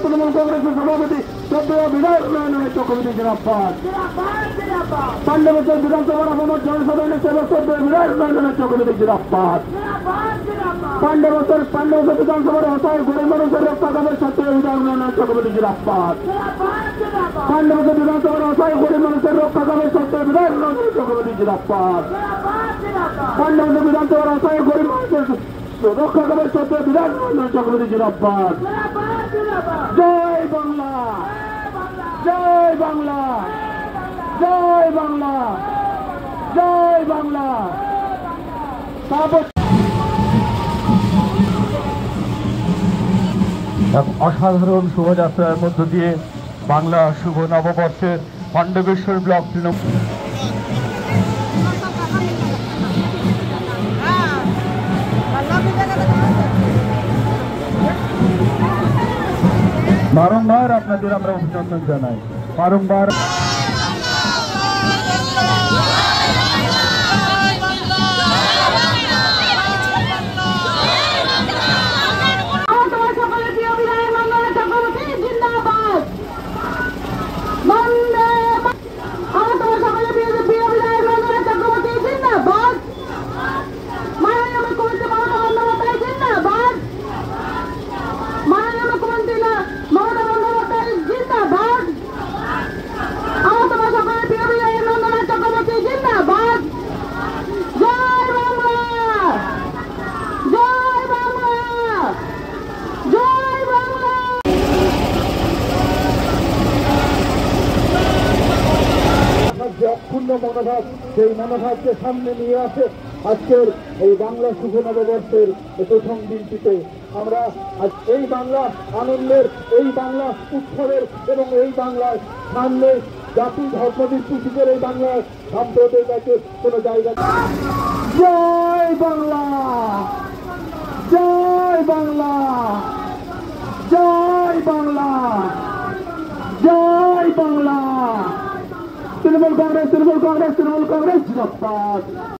তৃণমূল কংগ্রেসের সভাপতি চট্টগ্রাম বিধায়ক উন্নয়নের কমিটি জিন্দাবাদ। 5 বছর বিধানসভার অপমত জনসাধারণের সেবা চট্টগ্রাম বিধায়ক উন্নয়নের কমিটি জিন্দাবাদ। 5 বছর বিধানসভার অসহায় গরিব মানুষের রক্ষা করবে চট্টগ্রাম বিধায়ক উন্নয়নের কমিটি জিন্দাবাদ। 5 বছর বিধানসভার অসহায় গরিব মানুষের রক্ষা করবে চট্টগ্রাম বিধায়ক উন্নয়নের কমিটি জিন্দাবাদ। 5 বছর বিধানসভার অসহায় গরিব মানুষের রক্ষা করবে চট্টগ্রাম বিধায়ক উন্নয়নের কমিটি জিন্দাবাদ। জয় বাংলা, জয় বাংলা, জয় বাংলা, জয় বাংলা। অসাধারণ শোভাযাত্রার মধ্য দিয়ে বাংলা শুভ নববর্ষের পাণ্ডবেশ্বর ব্লক তৃণমূল বারংবার আপনাদের আমরা অভিনন্দন জানাই। বারংবার যে অক্ষুণ্ণ মনোভাব, সেই মনোভাবকে সামনে নিয়ে আসে আজকের এই বাংলা শুভ নববর্ষের প্রথম দিনটিতে আমরা আজ এই বাংলা আনন্দের, এই বাংলা উৎসবের এবং এই বাংলার সামনে জাতি ধর্ম নির্বিশেষের এই বাংলার সাম্প্রদায়িক কোনো জায়গা। জয় বাংলা, জয় বাংলা, জয় বাংলা, জয় বাংলা। তৃণমূল কংগ্রেস, তৃণমূল কংগ্রেস, তৃণমূল কংগ্রেস জিন্দাবাদ।